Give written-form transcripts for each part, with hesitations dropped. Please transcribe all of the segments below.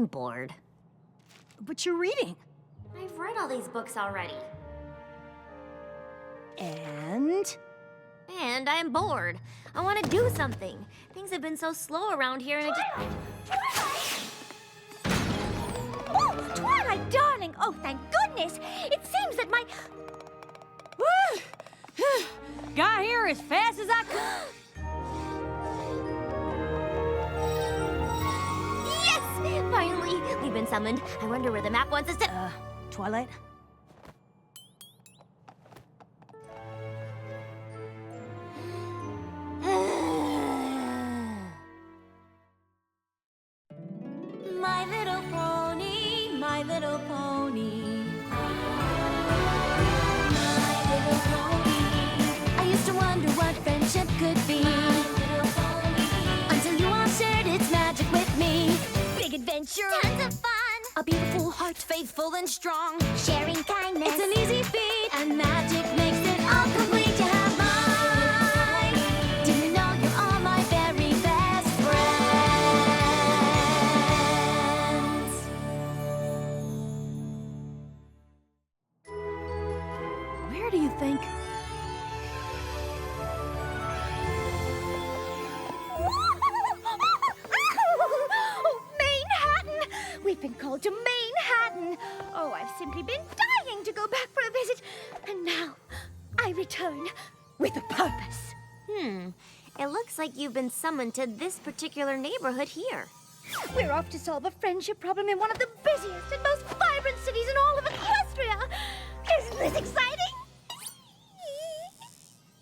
I'm bored. But you're reading. I've read all these books already. And? And I'm bored. I want to do something. Things have been so slow around here and I just... Oh, Twilight, darling! Oh, thank goodness! It seems that my... Got here as fast as I could. Yes! Finally! We've been summoned. I wonder where the map wants us to... Twilight? My little pony, my little pony. My little pony. I used to wonder what friendship could be. My little pony. Until you all shared its magic with me. Big adventure. Tons of fun. A beautiful heart, faithful and strong. Sharing kindness. It's an easy feat. And magic makes it all complete. You have mine. Do you know you're all my very best friends? Where do you think? Oh, Manehattan! We've been called to Manehattan. Oh, I've simply been dying to go back for a visit. And now, I return with a purpose. It looks like you've been summoned to this particular neighborhood here. We're off to solve a friendship problem in one of the busiest and most vibrant cities in all of Equestria. Isn't this exciting?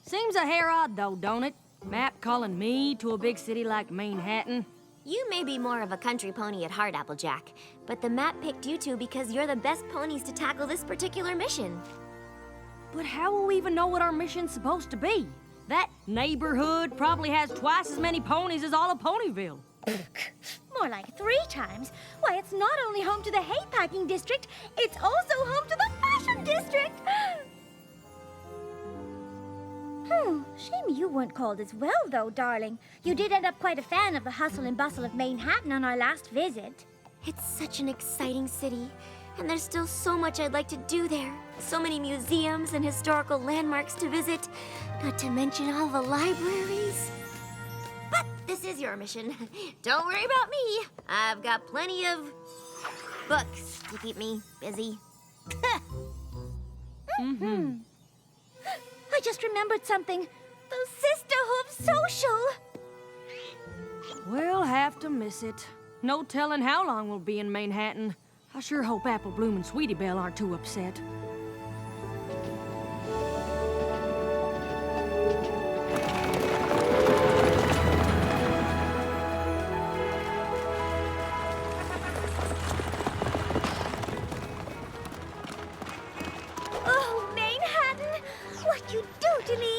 Seems a hair odd, though, don't it? Map calling me to a big city like Manehattan. You may be more of a country pony at heart, Applejack, but the map picked you two because you're the best ponies to tackle this particular mission. But how will we even know what our mission's supposed to be? That neighborhood probably has twice as many ponies as all of Ponyville. More like 3 times. Why, it's not only home to the hay-packing district, it's also home to the fashion district. Shame you weren't called as well, though, darling. You did end up quite a fan of the hustle and bustle of Manehattan on our last visit. It's such an exciting city, and there's still so much I'd like to do there. So many museums and historical landmarks to visit, not to mention all the libraries. But this is your mission. Don't worry about me. I've got plenty of books to keep me busy. I just remembered something. The Sisterhood Social. We'll have to miss it. No telling how long we'll be in Manehattan. I sure hope Apple Bloom and Sweetie Belle aren't too upset. Oh, Manehattan, what you do to me.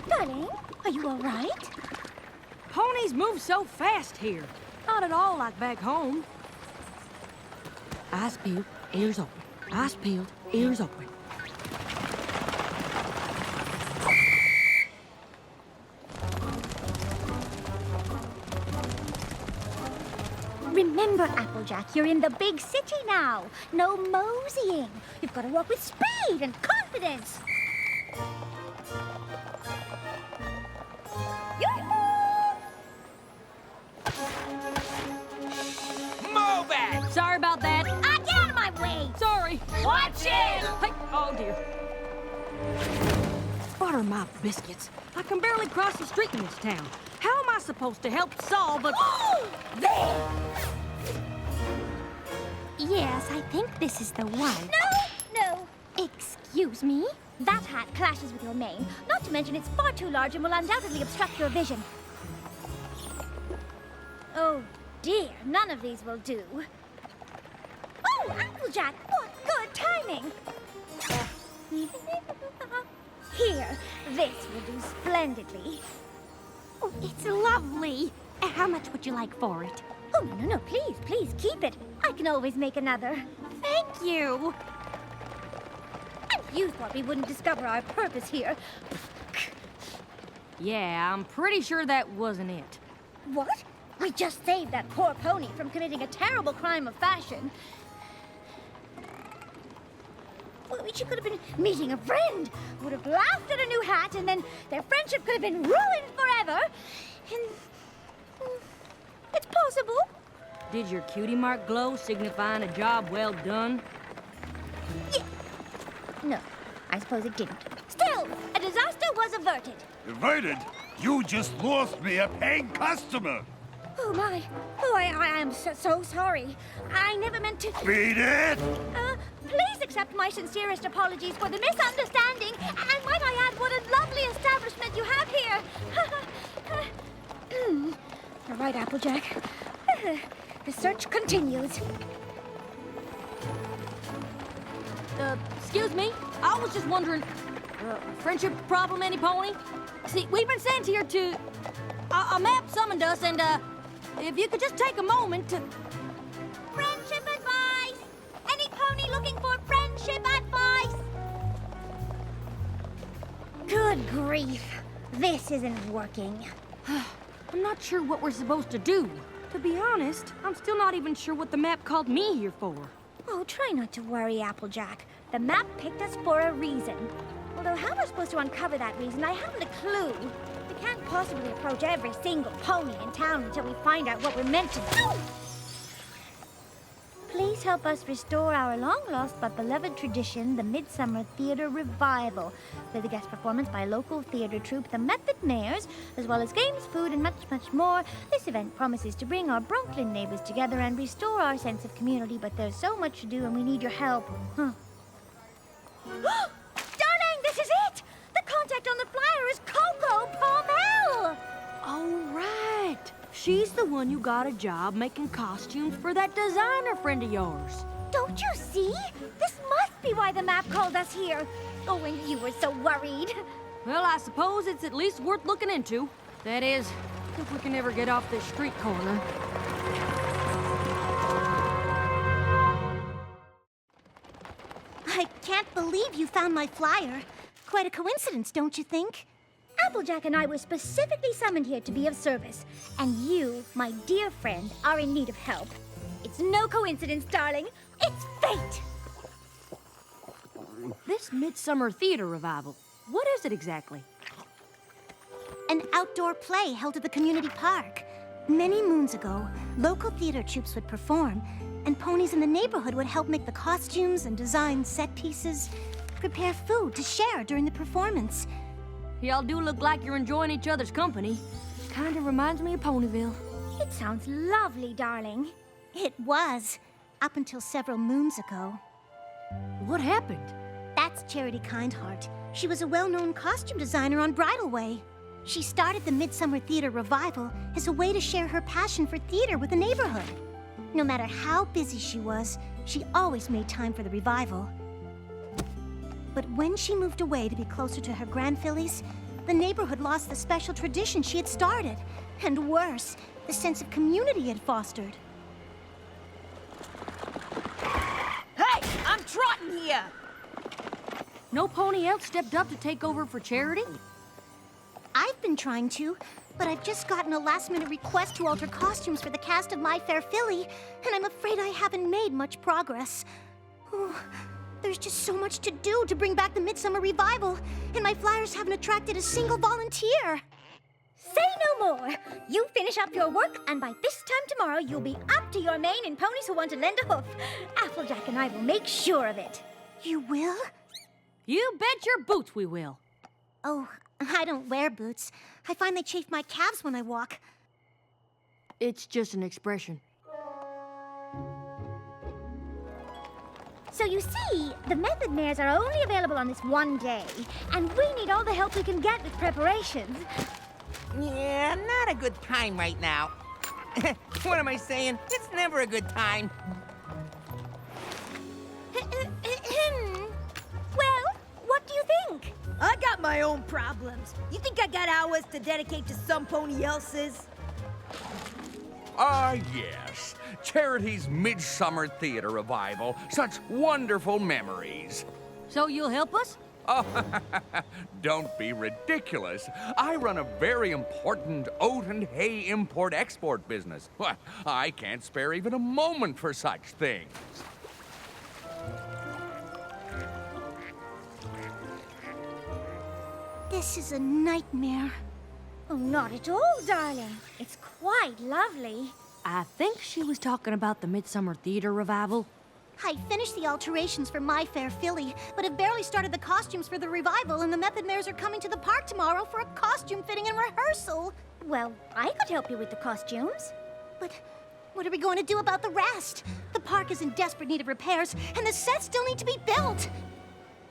Darling, are you all right? Ponies move so fast here. Not at all like back home. Eyes peeled, ears open. Eyes peeled, ears open. Remember, Applejack, you're in the big city now. No moseying. You've got to walk with speed and confidence. Move it! Sorry about that. Get out of my way! Sorry. Watch it! Hey, oh dear. Butter my biscuits. I can barely cross the street in this town. How am I supposed to help solve a... There! Yes, I think this is the one. No! Excuse me? That hat clashes with your mane. Not to mention it's far too large and will undoubtedly obstruct your vision. Oh dear, none of these will do. Oh, Applejack, what good timing! Here, this will do splendidly. Oh, it's lovely. How much would you like for it? Oh, no, please, keep it. I can always make another. Thank you. And you thought we wouldn't discover our purpose here. Yeah, I'm pretty sure that wasn't it. What? We just saved that poor pony from committing a terrible crime of fashion. Well, she could have been meeting a friend, would have laughed at a new hat, and then their friendship could have been ruined forever. And it's possible. Did your cutie mark glow signifying a job well done? Yeah. No, I suppose it didn't. Still, a disaster was averted. Averted? You just lost me a paying customer! Oh, my. Oh, I am so sorry. I never meant to... Beat it! Please accept my sincerest apologies for the misunderstanding. And might I add, what a lovely establishment you have here. You're right, Applejack. The search continues. Excuse me? I was just wondering, friendship problem, any pony? See, we've been sent here to... a map summoned us, and, if you could just take a moment to... Friendship advice! Any pony looking for friendship advice? Good grief. This isn't working. I'm not sure what we're supposed to do. To be honest, I'm still not even sure what the map called me here for. Oh, try not to worry, Applejack. The map picked us for a reason. Although how we're supposed to uncover that reason, I haven't a clue. We can't possibly approach every single pony in town until we find out what we're meant to do. Please help us restore our long-lost but beloved tradition, the Midsummer Theater Revival, with a guest performance by local theater troupe, the Method Mayors, as well as games, food, and much, much more. This event promises to bring our Brooklyn neighbors together and restore our sense of community, but there's so much to do and we need your help. Darling, this is it! The contact on the flyer is Coco Palmel! Oh, right. She's the one you got a job making costumes for that designer friend of yours. Don't you see? This must be why the map called us here. Oh, and you were so worried. Well, I suppose it's at least worth looking into. That is, if we can ever get off this street corner. I can't believe you found my flyer. Quite a coincidence, don't you think? Applejack and I were specifically summoned here to be of service, and you, my dear friend, are in need of help. It's no coincidence, darling. It's fate! This Midsummer Theater Revival, what is it exactly? An outdoor play held at the community park. Many moons ago, local theater troupes would perform, and ponies in the neighborhood would help make the costumes and design set pieces, prepare food to share during the performance. Y'all do look like you're enjoying each other's company. Kinda reminds me of Ponyville. It sounds lovely, darling. It was, up until several moons ago. What happened? That's Charity Kindheart. She was a well-known costume designer on Bridal Way. She started the Midsummer Theater Revival as a way to share her passion for theater with the neighborhood. No matter how busy she was, she always made time for the revival. But when she moved away to be closer to her grandfillies, the neighborhood lost the special tradition she had started. And worse, the sense of community it fostered. Hey, I'm trotting here! No pony else stepped up to take over for Charity? I've been trying to, but I've just gotten a last-minute request to alter costumes for the cast of My Fair Filly, and I'm afraid I haven't made much progress. Oh, there's just so much to do to bring back the Midsummer Revival, and my flyers haven't attracted a single volunteer. Say no more. You finish up your work, and by this time tomorrow, you'll be up to your mane in ponies who want to lend a hoof. Applejack and I will make sure of it. You will? You bet your boots we will. Oh, I don't wear boots. I find they chafe my calves when I walk. It's just an expression. So you see, the Method Mares are only available on this one day, and we need all the help we can get with preparations. Yeah, not a good time right now. What am I saying? It's never a good time. Well, what do you think? I got my own problems. You think I got hours to dedicate to some pony else's? Ah, yes. Charity's Midsummer Theater Revival. Such wonderful memories. So you'll help us? Oh, don't be ridiculous. I run a very important oat and hay import-export business. Why, I can't spare even a moment for such things. This is a nightmare. Oh, not at all, darling. It's quite lovely. I think she was talking about the Midsummer Theater revival. I finished the alterations for My Fair Philly, but have barely started the costumes for the revival, and the Method Mares are coming to the park tomorrow for a costume fitting and rehearsal. Well, I could help you with the costumes. But what are we going to do about the rest? The park is in desperate need of repairs, and the sets still need to be built.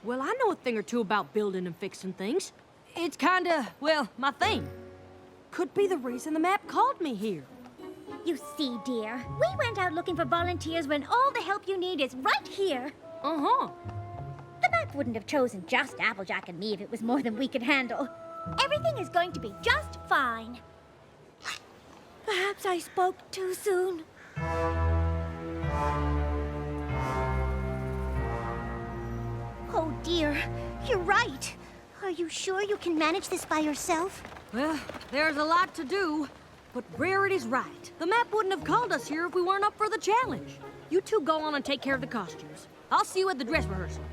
Well, I know a thing or two about building and fixing things. It's kinda, well, my thing. Could be the reason the map called me here. You see, dear, we went out looking for volunteers when all the help you need is right here. Uh-huh. The map wouldn't have chosen just Applejack and me if it was more than we could handle. Everything is going to be just fine. Perhaps I spoke too soon. Oh dear, you're right. Are you sure you can manage this by yourself? Well, there's a lot to do, but Rarity's right. The map wouldn't have called us here if we weren't up for the challenge. You two go on and take care of the costumes. I'll see you at the dress rehearsal.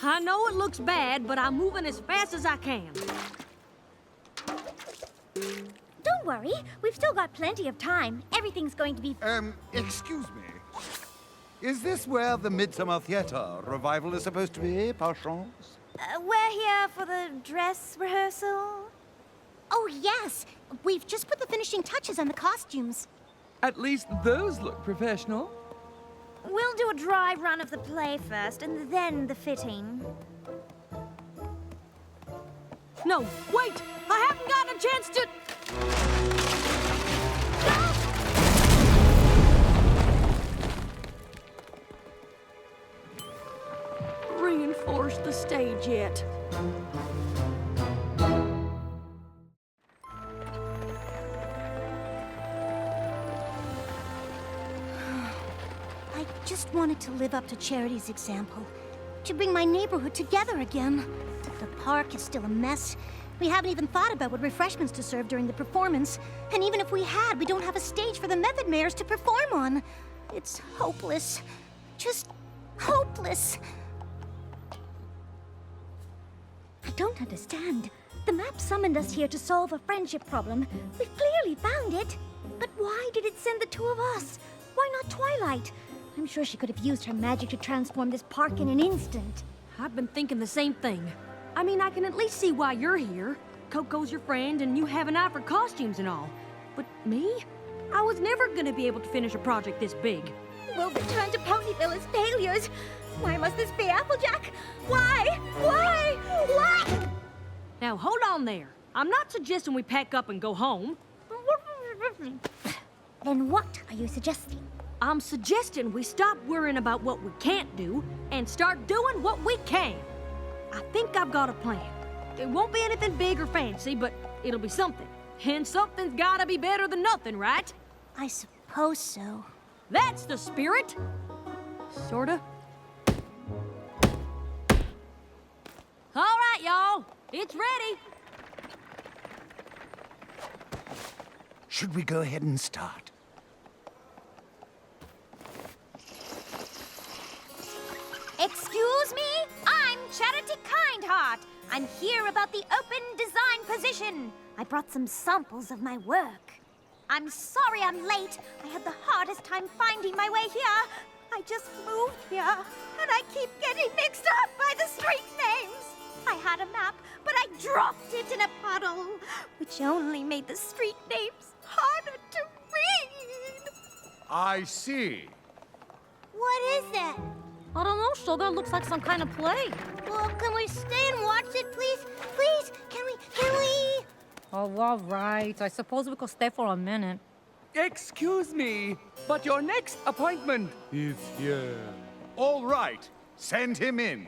I know it looks bad, but I'm moving as fast as I can. Don't worry, we've still got plenty of time. Everything's going to be... Excuse me. Is this where the Midsummer Theater revival is supposed to be, par chance? we're here for the dress rehearsal. Oh, yes. We've just put the finishing touches on the costumes. At least those look professional. We'll do a dry run of the play first, and then the fitting. No, wait! I haven't gotten a chance to... Reinforce the stage yet. I just wanted to live up to Charity's example, to bring my neighborhood together again. The park is still a mess. We haven't even thought about what refreshments to serve during the performance. And even if we had, we don't have a stage for the Method Mares to perform on. It's hopeless. Just hopeless. I don't understand. The map summoned us here to solve a friendship problem. We've clearly found it. But why did it send the two of us? Why not Twilight? I'm sure she could have used her magic to transform this park in an instant. I've been thinking the same thing. I mean, I can at least see why you're here. Coco's your friend, and you have an eye for costumes and all. But me? I was never gonna be able to finish a project this big. We'll return to Ponyville as failures. Why must this be Applejack? Why? Why? Why? Now, hold on there. I'm not suggesting we pack up and go home. Then what are you suggesting? I'm suggesting we stop worrying about what we can't do and start doing what we can. I think I've got a plan. It won't be anything big or fancy, but it'll be something. And something's gotta be better than nothing, right? I suppose so. That's the spirit. Sorta. All right, y'all. It's ready. Should we go ahead and start? Excuse me? I'm Charity Kindheart. I'm here about the open design position. I brought some samples of my work. I'm sorry I'm late. I had the hardest time finding my way here. I just moved here, and I keep getting mixed up by the street names. I had a map, but I dropped it in a puddle, which only made the street names harder to read. I see. What is that? I don't know, so that looks like some kind of play. Well, can we stay and watch it, please? Please, can we? Oh, all right. I suppose we could stay for a minute. Excuse me, but your next appointment is here. All right, send him in.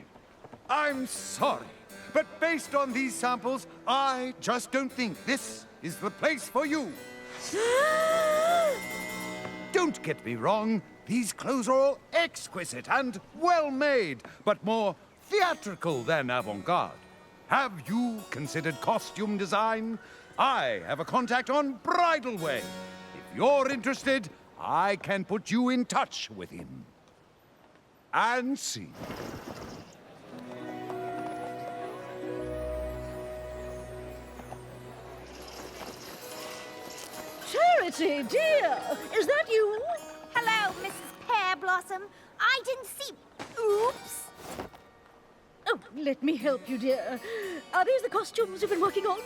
I'm sorry, but based on these samples, I just don't think this is the place for you. Don't get me wrong, these clothes are all exquisite and well-made, but more theatrical than avant-garde. Have you considered costume design? I have a contact on Bridal Way. If you're interested, I can put you in touch with him. And see. Charity, dear, is that you? Hello, Mrs. Pear Blossom. I didn't see... Oops. Oh, let me help you, dear. Are these the costumes you've been working on?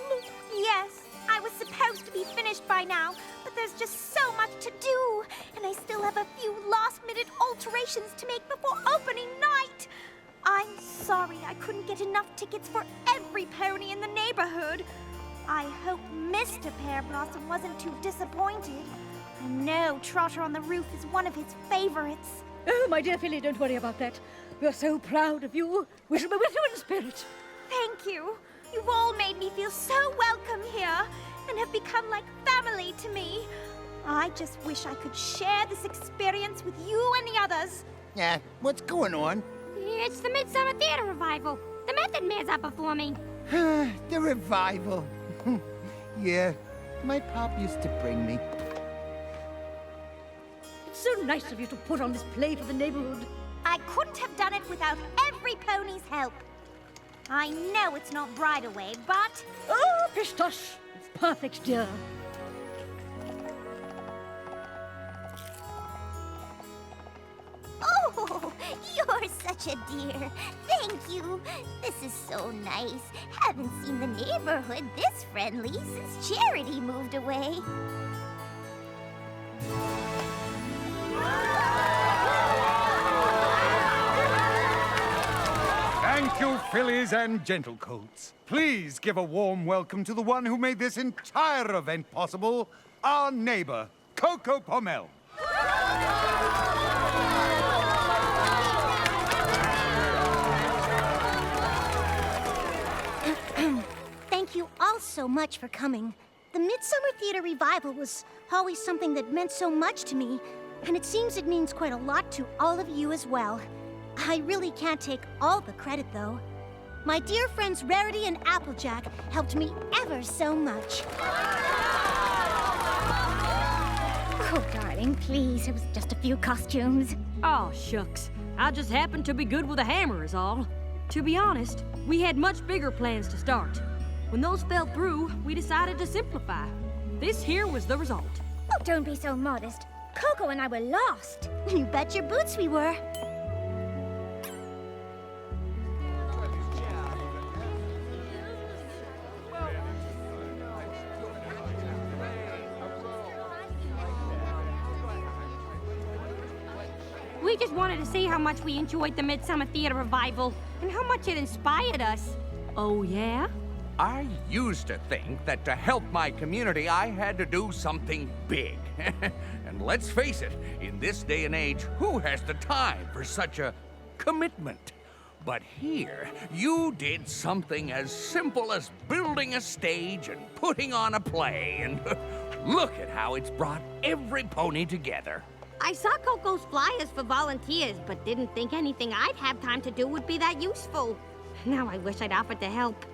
Yes, I was supposed to be finished by now, but there's just so much to do, and I still have a few last-minute alterations to make before opening night. I'm sorry I couldn't get enough tickets for every pony in the neighborhood. I hope Mr. Pear Blossom wasn't too disappointed. I know Trotter on the Roof is one of his favorites. Oh, my dear Philly, don't worry about that. We're so proud of you. We shall be with you in spirit. Thank you. You've all made me feel so welcome here and have become like family to me. I just wish I could share this experience with you and the others. Yeah, what's going on? It's the Midsummer Theater Revival. The Method Man's are performing. The revival. Yeah, my pop used to bring me. It's so nice of you to put on this play for the neighborhood. I couldn't have done it without every pony's help. I know it's not Bridal Way, but... Oh, pish-tosh. It's perfect, dear. Oh, you're such a dear. Thank you. This is so nice. Haven't seen the neighborhood this friendly since Charity moved away. Thank you, fillies and gentlecoats. Please give a warm welcome to the one who made this entire event possible, our neighbor, Coco Pommel. Thank you all so much for coming. The Midsummer Theater Revival was always something that meant so much to me, and it seems it means quite a lot to all of you as well. I really can't take all the credit, though. My dear friends Rarity and Applejack helped me ever so much. Oh, darling, please. It was just a few costumes. Oh, shucks. I just happened to be good with a hammer is all. To be honest, we had much bigger plans to start. When those fell through, we decided to simplify. This here was the result. Oh, don't be so modest. Coco and I were lost. You bet your boots we were. We just wanted to see how much we enjoyed the Midsummer Theater Revival and how much it inspired us. Oh, yeah? I used to think that to help my community, I had to do something big. And let's face it, in this day and age, who has the time for such a commitment? But here, you did something as simple as building a stage and putting on a play, and look at how it's brought every pony together. I saw Coco's flyers for volunteers, but didn't think anything I'd have time to do would be that useful. Now I wish I'd offered to help.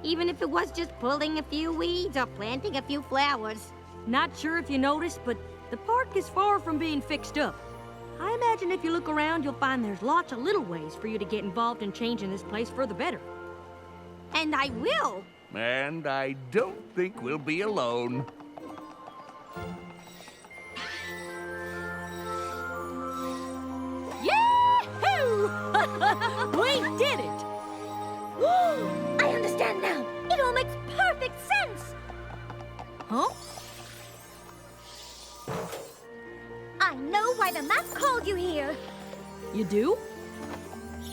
Even if it was just pulling a few weeds or planting a few flowers. Not sure if you noticed, but the park is far from being fixed up. I imagine if you look around, you'll find there's lots of little ways for you to get involved in changing this place for the better. And I will. And I don't think we'll be alone. Yahoo! We did it! I understand now. It all makes perfect sense. Huh? I know why the map called you here. You do?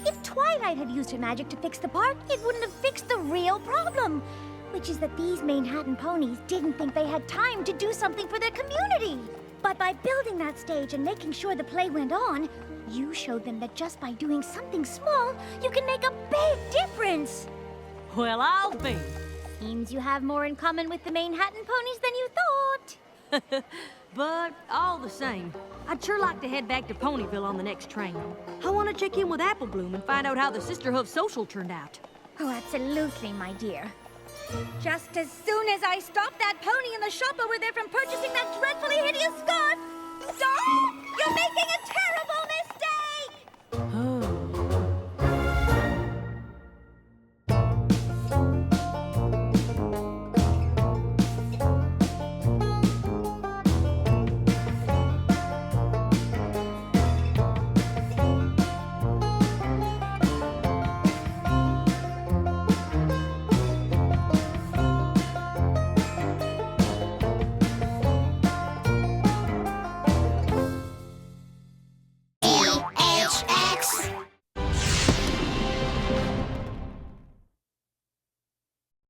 If Twilight had used her magic to fix the park, it wouldn't have fixed the real problem, which is that these Manehattan ponies didn't think they had time to do something for their community. But by building that stage and making sure the play went on, you showed them that just by doing something small, you can make a big difference. Well, I'll be. Seems you have more in common with the Manehattan ponies than you thought. But all the same, I'd sure like to head back to Ponyville on the next train. I want to check in with Apple Bloom and find out how the Sisterhood social turned out. Oh, absolutely, my dear. Just as soon as I stop that pony in the shop over there from purchasing that dreadfully hideous scarf... Stop! You're making a terrible